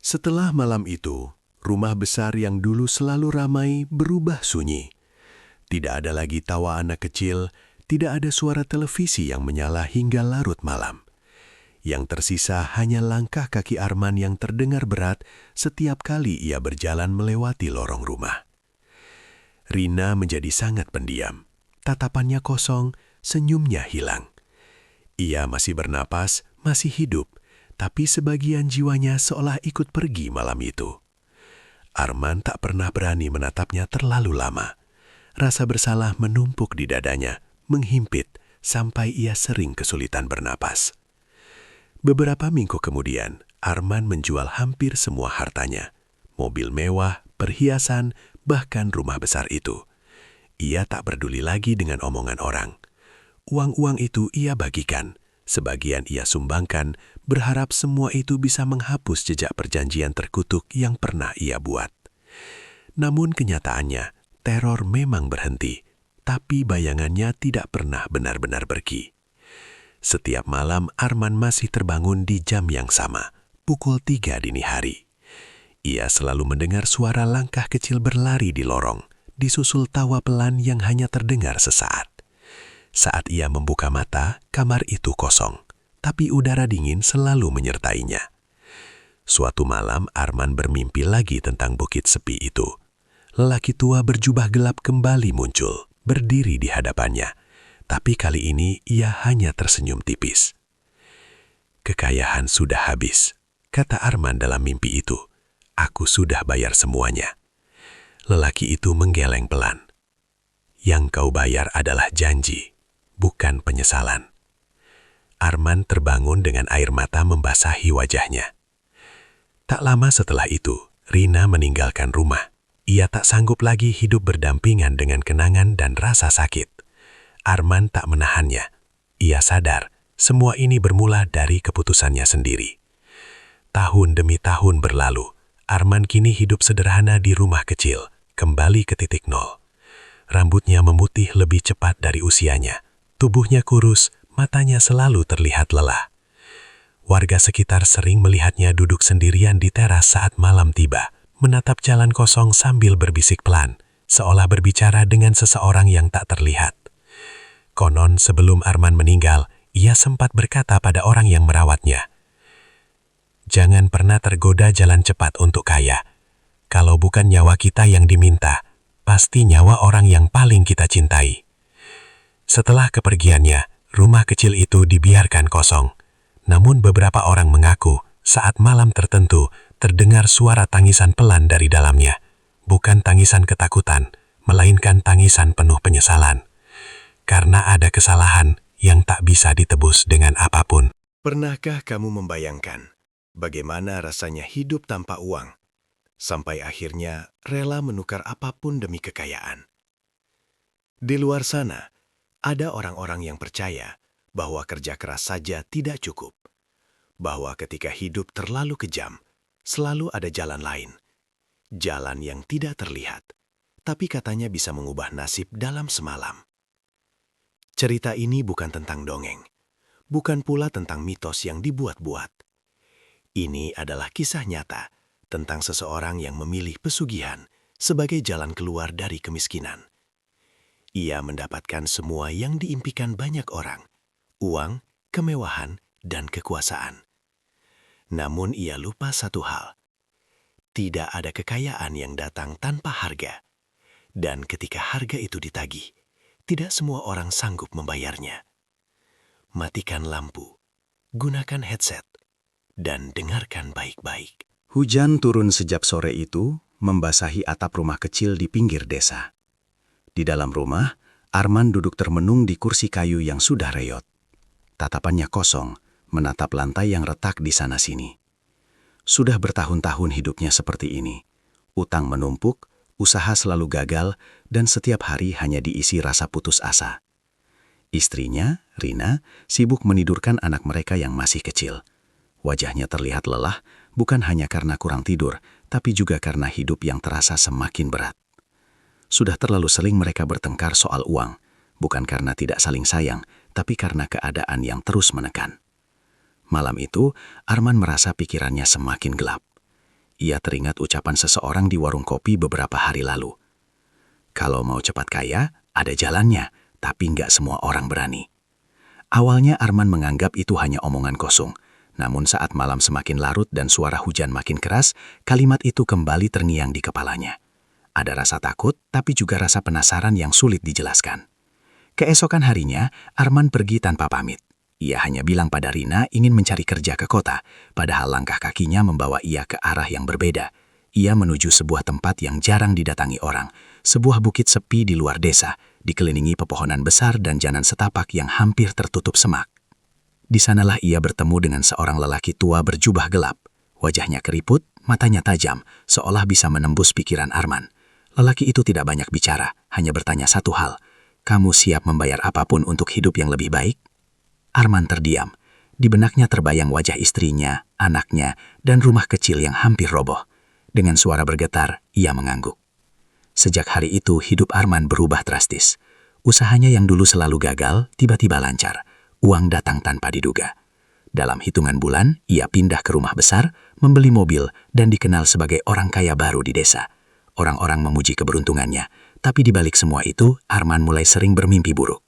Setelah malam itu, rumah besar yang dulu selalu ramai berubah sunyi. Tidak ada lagi tawa anak kecil, tidak ada suara televisi yang menyala hingga larut malam. Yang tersisa hanya langkah kaki Arman yang terdengar berat setiap kali ia berjalan melewati lorong rumah. Rina menjadi sangat pendiam. Tatapannya kosong, senyumnya hilang. Ia masih bernapas, masih hidup, tapi sebagian jiwanya seolah ikut pergi malam itu. Arman tak pernah berani menatapnya terlalu lama. Rasa bersalah menumpuk di dadanya, menghimpit sampai ia sering kesulitan bernapas. Beberapa minggu kemudian, Arman menjual hampir semua hartanya. Mobil mewah, perhiasan, bahkan rumah besar itu. Ia tak peduli lagi dengan omongan orang. Uang-uang itu ia bagikan. Sebagian ia sumbangkan, berharap semua itu bisa menghapus jejak perjanjian terkutuk yang pernah ia buat. Namun kenyataannya, teror memang berhenti, tapi bayangannya tidak pernah benar-benar pergi. Setiap malam Arman masih terbangun di jam yang sama, pukul 3 dini hari. Ia selalu mendengar suara langkah kecil berlari di lorong, disusul tawa pelan yang hanya terdengar sesaat. Saat ia membuka mata, kamar itu kosong, tapi udara dingin selalu menyertainya. Suatu malam Arman bermimpi lagi tentang bukit sepi itu. Lelaki tua berjubah gelap kembali muncul, berdiri di hadapannya. Tapi kali ini ia hanya tersenyum tipis. "Kekayaan sudah habis," kata Arman dalam mimpi itu. "Aku sudah bayar semuanya." Lelaki itu menggeleng pelan. "Yang kau bayar adalah janji, bukan penyesalan." Arman terbangun dengan air mata membasahi wajahnya. Tak lama setelah itu, Rina meninggalkan rumah. Ia tak sanggup lagi hidup berdampingan dengan kenangan dan rasa sakit. Arman tak menahannya. Ia sadar, semua ini bermula dari keputusannya sendiri. Tahun demi tahun berlalu, Arman kini hidup sederhana di rumah kecil, kembali ke titik nol. Rambutnya memutih lebih cepat dari usianya. Tubuhnya kurus, matanya selalu terlihat lelah. Warga sekitar sering melihatnya duduk sendirian di teras saat malam tiba, menatap jalan kosong sambil berbisik pelan, seolah berbicara dengan seseorang yang tak terlihat. Konon sebelum Arman meninggal, ia sempat berkata pada orang yang merawatnya, "Jangan pernah tergoda jalan cepat untuk kaya. Kalau bukan nyawa kita yang diminta, pasti nyawa orang yang paling kita cintai." Setelah kepergiannya, rumah kecil itu dibiarkan kosong. Namun beberapa orang mengaku saat malam tertentu terdengar suara tangisan pelan dari dalamnya. Bukan tangisan ketakutan, melainkan tangisan penuh penyesalan. Karena ada kesalahan yang tak bisa ditebus dengan apapun. Pernahkah kamu membayangkan bagaimana rasanya hidup tanpa uang, sampai akhirnya rela menukar apapun demi kekayaan? Di luar sana, ada orang-orang yang percaya bahwa kerja keras saja tidak cukup. Bahwa ketika hidup terlalu kejam, selalu ada jalan lain. Jalan yang tidak terlihat, tapi katanya bisa mengubah nasib dalam semalam. Cerita ini bukan tentang dongeng, bukan pula tentang mitos yang dibuat-buat. Ini adalah kisah nyata tentang seseorang yang memilih pesugihan sebagai jalan keluar dari kemiskinan. Ia mendapatkan semua yang diimpikan banyak orang, uang, kemewahan, dan kekuasaan. Namun ia lupa satu hal, tidak ada kekayaan yang datang tanpa harga. Dan ketika harga itu ditagih, tidak semua orang sanggup membayarnya. Matikan lampu, gunakan headset, dan dengarkan baik-baik. Hujan turun sejak sore itu, membasahi atap rumah kecil di pinggir desa. Di dalam rumah, Arman duduk termenung di kursi kayu yang sudah reyot. Tatapannya kosong, menatap lantai yang retak di sana-sini. Sudah bertahun-tahun hidupnya seperti ini. Utang menumpuk, usaha selalu gagal, dan setiap hari hanya diisi rasa putus asa. Istrinya, Rina, sibuk menidurkan anak mereka yang masih kecil. Wajahnya terlihat lelah, bukan hanya karena kurang tidur, tapi juga karena hidup yang terasa semakin berat. Sudah terlalu sering mereka bertengkar soal uang, bukan karena tidak saling sayang, tapi karena keadaan yang terus menekan. Malam itu, Arman merasa pikirannya semakin gelap. ia teringat ucapan seseorang di warung kopi beberapa hari lalu. Kalau mau cepat kaya, ada jalannya, tapi nggak semua orang berani. Awalnya Arman menganggap itu hanya omongan kosong. Namun saat malam semakin larut dan suara hujan makin keras, kalimat itu kembali terngiang di kepalanya. Ada rasa takut, tapi juga rasa penasaran yang sulit dijelaskan. Keesokan harinya, Arman pergi tanpa pamit. Ia hanya bilang pada Rina ingin mencari kerja ke kota, padahal langkah kakinya membawa ia ke arah yang berbeda. Ia menuju sebuah tempat yang jarang didatangi orang, sebuah bukit sepi di luar desa, dikelilingi pepohonan besar dan jalan setapak yang hampir tertutup semak. Di sanalah ia bertemu dengan seorang lelaki tua berjubah gelap. Wajahnya keriput, matanya tajam, seolah bisa menembus pikiran Arman. Lelaki itu tidak banyak bicara, hanya bertanya satu hal. Kamu siap membayar apapun untuk hidup yang lebih baik? Arman terdiam. Di benaknya terbayang wajah istrinya, anaknya, dan rumah kecil yang hampir roboh. Dengan suara bergetar, ia mengangguk. Sejak hari itu, hidup Arman berubah drastis. Usahanya yang dulu selalu gagal, tiba-tiba lancar. Uang datang tanpa diduga. Dalam hitungan bulan, ia pindah ke rumah besar, membeli mobil, dan dikenal sebagai orang kaya baru di desa. Orang-orang memuji keberuntungannya, tapi di balik semua itu, Arman mulai sering bermimpi buruk.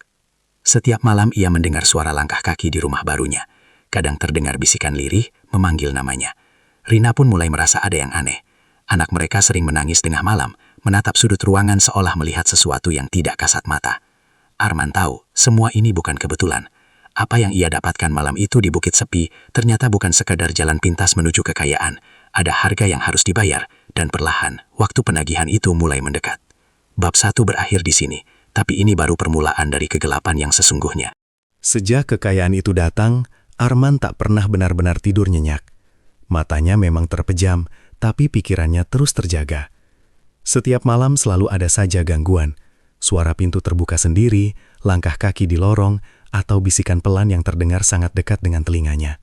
Setiap malam ia mendengar suara langkah kaki di rumah barunya. Kadang terdengar bisikan lirih, memanggil namanya. Rina pun mulai merasa ada yang aneh. Anak mereka sering menangis tengah malam, menatap sudut ruangan seolah melihat sesuatu yang tidak kasat mata. Arman tahu, semua ini bukan kebetulan. Apa yang ia dapatkan malam itu di Bukit Sepi ternyata bukan sekadar jalan pintas menuju kekayaan. Ada harga yang harus dibayar, dan perlahan, waktu penagihan itu mulai mendekat. Bab 1 berakhir di sini, tapi ini baru permulaan dari kegelapan yang sesungguhnya. Sejak kekayaan itu datang, Arman tak pernah benar-benar tidur nyenyak. Matanya memang terpejam, tapi pikirannya terus terjaga. Setiap malam selalu ada saja gangguan. Suara pintu terbuka sendiri, langkah kaki di lorong, atau bisikan pelan yang terdengar sangat dekat dengan telinganya.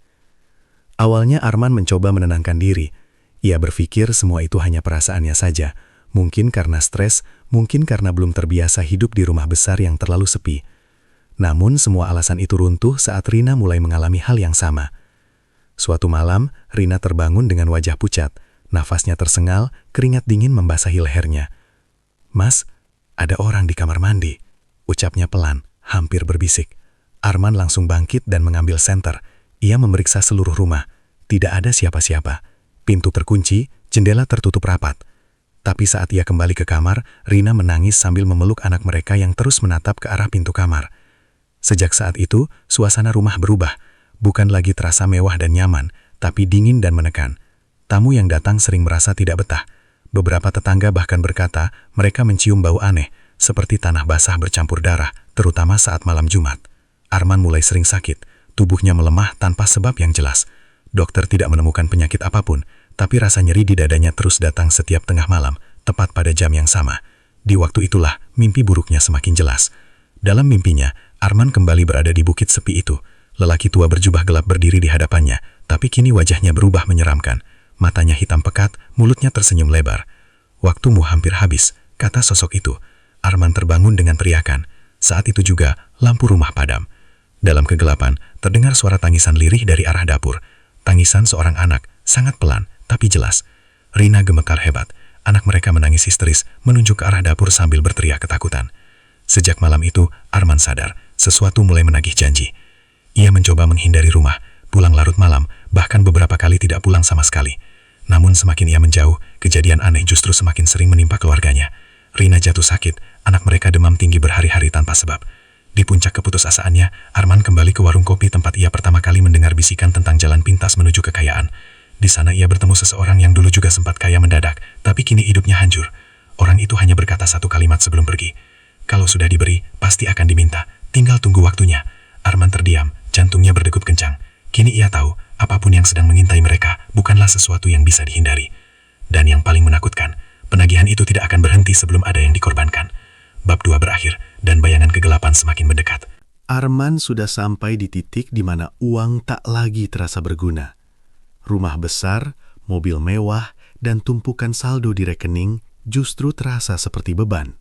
Awalnya Arman mencoba menenangkan diri. Ia berpikir semua itu hanya perasaannya saja. Mungkin karena stres, mungkin karena belum terbiasa hidup di rumah besar yang terlalu sepi. Namun semua alasan itu runtuh saat Rina mulai mengalami hal yang sama. Suatu malam, Rina terbangun dengan wajah pucat. Nafasnya tersengal, keringat dingin membasahi lehernya. "Mas, ada orang di kamar mandi," ucapnya pelan, hampir berbisik. Arman langsung bangkit dan mengambil senter. Ia memeriksa seluruh rumah. Tidak ada siapa-siapa. Pintu terkunci, jendela tertutup rapat. Tapi saat ia kembali ke kamar, Rina menangis sambil memeluk anak mereka yang terus menatap ke arah pintu kamar. Sejak saat itu, suasana rumah berubah. Bukan lagi terasa mewah dan nyaman, tapi dingin dan menekan. Tamu yang datang sering merasa tidak betah. Beberapa tetangga bahkan berkata mereka mencium bau aneh, seperti tanah basah bercampur darah, terutama saat malam Jumat. Arman mulai sering sakit, tubuhnya melemah tanpa sebab yang jelas. Dokter tidak menemukan penyakit apapun, tapi rasa nyeri di dadanya terus datang setiap tengah malam, tepat pada jam yang sama. Di waktu itulah, mimpi buruknya semakin jelas. Dalam mimpinya, Arman kembali berada di Bukit Sepi itu. Lelaki tua berjubah gelap berdiri di hadapannya, tapi kini wajahnya berubah menyeramkan. Matanya hitam pekat, mulutnya tersenyum lebar. "Waktumu hampir habis," kata sosok itu. Arman terbangun dengan teriakan. Saat itu juga, lampu rumah padam. Dalam kegelapan, terdengar suara tangisan lirih dari arah dapur. Tangisan seorang anak, sangat pelan, tapi jelas. Rina gemetar hebat. Anak mereka menangis histeris, menunjuk ke arah dapur sambil berteriak ketakutan. Sejak malam itu, Arman sadar, sesuatu mulai menagih janji. Ia mencoba menghindari rumah, pulang larut malam, bahkan beberapa kali tidak pulang sama sekali. Namun semakin ia menjauh, kejadian aneh justru semakin sering menimpa keluarganya. Rina jatuh sakit, anak mereka demam tinggi berhari-hari tanpa sebab. Di puncak keputusasaannya, Arman kembali ke warung kopi tempat ia pertama kali mendengar bisikan tentang jalan pintas menuju kekayaan. Di sana ia bertemu seseorang yang dulu juga sempat kaya mendadak, tapi kini hidupnya hancur. Orang itu hanya berkata satu kalimat sebelum pergi. "Kalau sudah diberi, pasti akan diminta. Tinggal tunggu waktunya." Arman terdiam, jantungnya berdegup kencang. Kini ia tahu, apapun yang sedang mengintai mereka bukanlah sesuatu yang bisa dihindari. Dan yang paling menakutkan, penagihan itu tidak akan berhenti sebelum ada yang dikorbankan. Bab 2 berakhir, dan bayangan kegelapan semakin mendekat. Arman sudah sampai di titik di mana uang tak lagi terasa berguna. Rumah besar, mobil mewah, dan tumpukan saldo di rekening justru terasa seperti beban.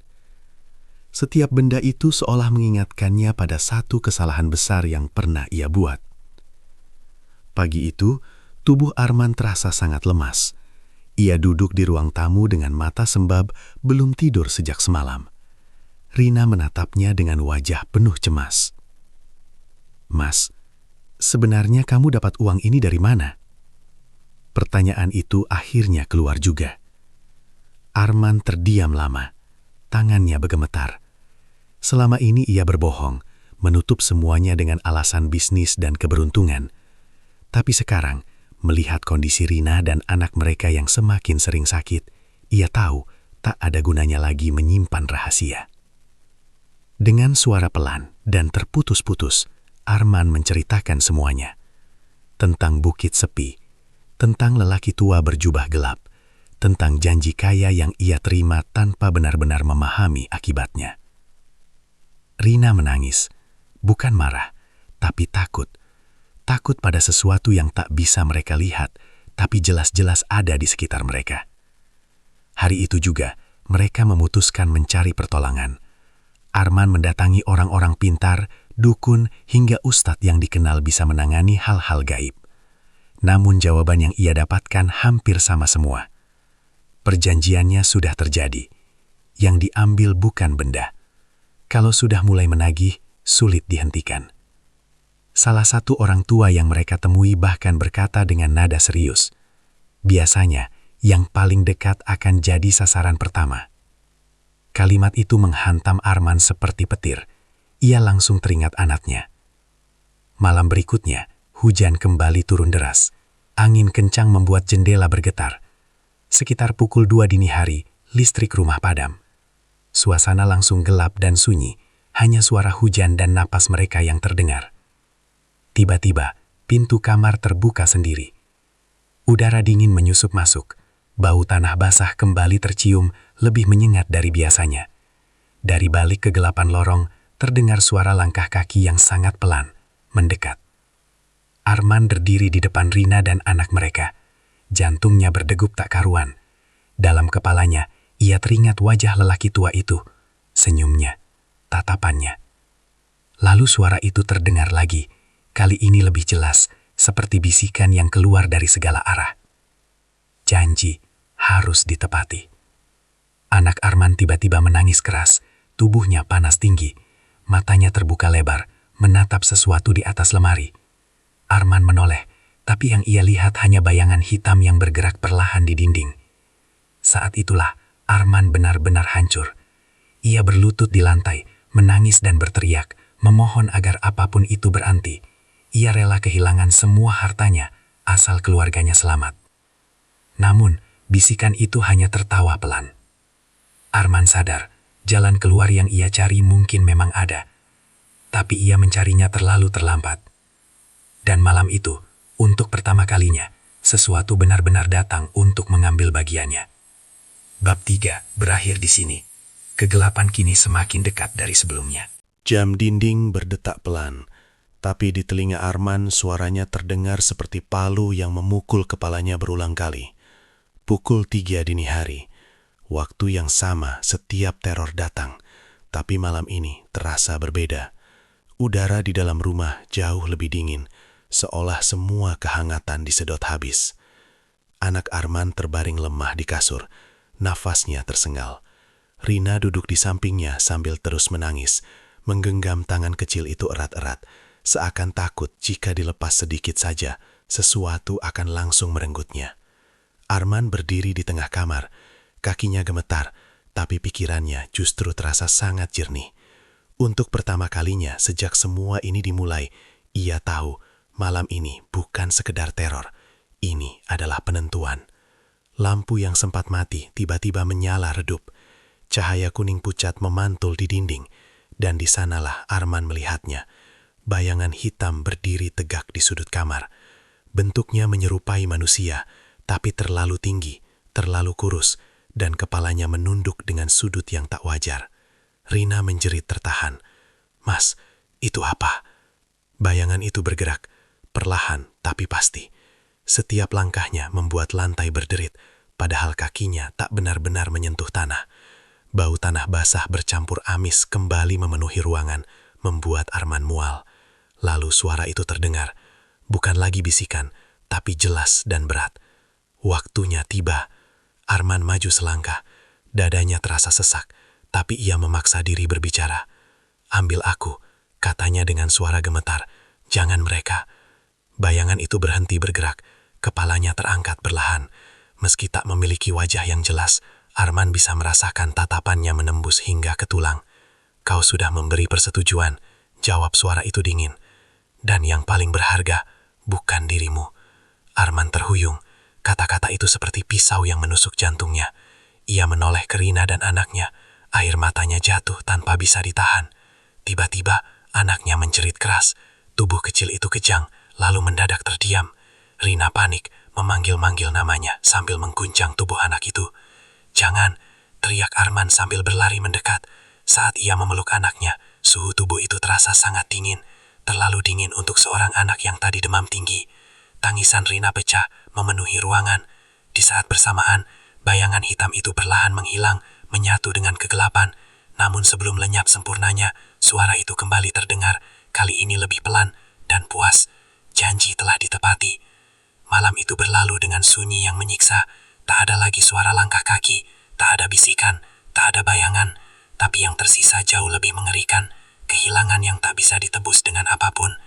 Setiap benda itu seolah mengingatkannya pada satu kesalahan besar yang pernah ia buat. Pagi itu, tubuh Arman terasa sangat lemas. Ia duduk di ruang tamu dengan mata sembab, belum tidur sejak semalam. Rina menatapnya dengan wajah penuh cemas. "Mas, sebenarnya kamu dapat uang ini dari mana?" Pertanyaan itu akhirnya keluar juga. Arman terdiam lama, tangannya bergemetar. Selama ini ia berbohong, menutup semuanya dengan alasan bisnis dan keberuntungan. Tapi sekarang, melihat kondisi Rina dan anak mereka yang semakin sering sakit, ia tahu tak ada gunanya lagi menyimpan rahasia. Dengan suara pelan dan terputus-putus, Arman menceritakan semuanya. Tentang bukit sepi, tentang lelaki tua berjubah gelap, tentang janji kaya yang ia terima tanpa benar-benar memahami akibatnya. Rina menangis, bukan marah, tapi takut. Takut pada sesuatu yang tak bisa mereka lihat, tapi jelas-jelas ada di sekitar mereka. Hari itu juga, mereka memutuskan mencari pertolongan. Arman mendatangi orang-orang pintar, dukun, hingga ustadz yang dikenal bisa menangani hal-hal gaib. Namun jawaban yang ia dapatkan hampir sama semua. Perjanjiannya sudah terjadi. Yang diambil bukan benda. Kalau sudah mulai menagih, sulit dihentikan. Salah satu orang tua yang mereka temui bahkan berkata dengan nada serius, "Biasanya, yang paling dekat akan jadi sasaran pertama." Kalimat itu menghantam Arman seperti petir. Ia langsung teringat anaknya. Malam berikutnya, hujan kembali turun deras. Angin kencang membuat jendela bergetar. Sekitar pukul 2 dini hari, listrik rumah padam. Suasana langsung gelap dan sunyi, hanya suara hujan dan napas mereka yang terdengar. Tiba-tiba, pintu kamar terbuka sendiri. Udara dingin menyusup masuk. Bau tanah basah kembali tercium, lebih menyengat dari biasanya. Dari balik kegelapan lorong, terdengar suara langkah kaki yang sangat pelan, mendekat. Arman berdiri di depan Rina dan anak mereka. Jantungnya berdegup tak karuan. Dalam kepalanya, ia teringat wajah lelaki tua itu, senyumnya, tatapannya. Lalu suara itu terdengar lagi. Kali ini lebih jelas, seperti bisikan yang keluar dari segala arah. Janji harus ditepati. Anak Arman tiba-tiba menangis keras, tubuhnya panas tinggi, matanya terbuka lebar, menatap sesuatu di atas lemari. Arman menoleh, tapi yang ia lihat hanya bayangan hitam yang bergerak perlahan di dinding. Saat itulah Arman benar-benar hancur. Ia berlutut di lantai, menangis dan berteriak, memohon agar apapun itu berhenti. Ia rela kehilangan semua hartanya, asal keluarganya selamat. Namun, bisikan itu hanya tertawa pelan. Arman sadar, jalan keluar yang ia cari mungkin memang ada. Tapi ia mencarinya terlalu terlambat. Dan malam itu, untuk pertama kalinya, sesuatu benar-benar datang untuk mengambil bagiannya. Bab 3 berakhir di sini. Kegelapan kini semakin dekat dari sebelumnya. Jam dinding berdetak pelan. Tapi di telinga Arman suaranya terdengar seperti palu yang memukul kepalanya berulang kali. Pukul 3 dini hari, waktu yang sama setiap teror datang, tapi malam ini terasa berbeda. Udara di dalam rumah jauh lebih dingin, seolah semua kehangatan disedot habis. Anak Arman terbaring lemah di kasur, nafasnya tersengal. Rina duduk di sampingnya sambil terus menangis, menggenggam tangan kecil itu erat-erat, seakan takut jika dilepas sedikit saja, sesuatu akan langsung merenggutnya. Arman berdiri di tengah kamar, kakinya gemetar, tapi pikirannya justru terasa sangat jernih. Untuk pertama kalinya sejak semua ini dimulai, ia tahu malam ini bukan sekedar teror, ini adalah penentuan. Lampu yang sempat mati tiba-tiba menyala redup. Cahaya kuning pucat memantul di dinding, dan di sanalah Arman melihatnya. Bayangan hitam berdiri tegak di sudut kamar. Bentuknya menyerupai manusia, tapi terlalu tinggi, terlalu kurus, dan kepalanya menunduk dengan sudut yang tak wajar. Rina menjerit tertahan. "Mas, itu apa?" Bayangan itu bergerak, perlahan tapi pasti. Setiap langkahnya membuat lantai berderit, padahal kakinya tak benar-benar menyentuh tanah. Bau tanah basah bercampur amis kembali memenuhi ruangan, membuat Arman mual. Lalu suara itu terdengar, bukan lagi bisikan, tapi jelas dan berat. Waktunya tiba, Arman maju selangkah. Dadanya terasa sesak, tapi ia memaksa diri berbicara. "Ambil aku," katanya dengan suara gemetar. "Jangan mereka." Bayangan itu berhenti bergerak, kepalanya terangkat perlahan. Meski tak memiliki wajah yang jelas, Arman bisa merasakan tatapannya menembus hingga ke tulang. "Kau sudah memberi persetujuan," jawab suara itu dingin. "Dan yang paling berharga, bukan dirimu." Arman terhuyung. Kata-kata itu seperti pisau yang menusuk jantungnya. Ia menoleh ke Rina dan anaknya. Air matanya jatuh tanpa bisa ditahan. Tiba-tiba, anaknya menjerit keras. Tubuh kecil itu kejang, lalu mendadak terdiam. Rina panik, memanggil-manggil namanya sambil mengguncang tubuh anak itu. "Jangan!" teriak Arman sambil berlari mendekat. Saat ia memeluk anaknya, suhu tubuh itu terasa sangat dingin. Terlalu dingin untuk seorang anak yang tadi demam tinggi. Tangisan Rina pecah, memenuhi ruangan. Di saat bersamaan, bayangan hitam itu perlahan menghilang, menyatu dengan kegelapan. Namun sebelum lenyap sempurnanya, suara itu kembali terdengar, kali ini lebih pelan dan puas. Janji telah ditepati. Malam itu berlalu dengan sunyi yang menyiksa. Tak ada lagi suara langkah kaki, tak ada bisikan, tak ada bayangan. Tapi yang tersisa jauh lebih mengerikan, kehilangan yang tak bisa ditebus dengan apapun.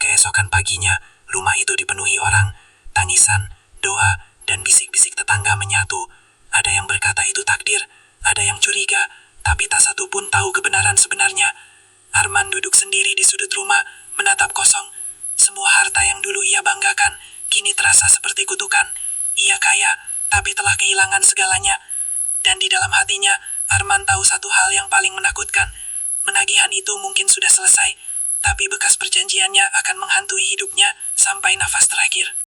Keesokan paginya, rumah itu dipenuhi orang. Tangisan, doa, dan bisik-bisik tetangga menyatu. Ada yang berkata itu takdir, ada yang curiga, tapi tak satu pun tahu kebenaran sebenarnya. Arman duduk sendiri di sudut rumah, menatap kosong. Semua harta yang dulu ia banggakan, kini terasa seperti kutukan. Ia kaya, tapi telah kehilangan segalanya. Dan di dalam hatinya, Arman tahu satu hal yang paling menakutkan. Menagihan itu mungkin sudah selesai, tapi bekas perjanjiannya akan menghantui hidupnya sampai nafas terakhir.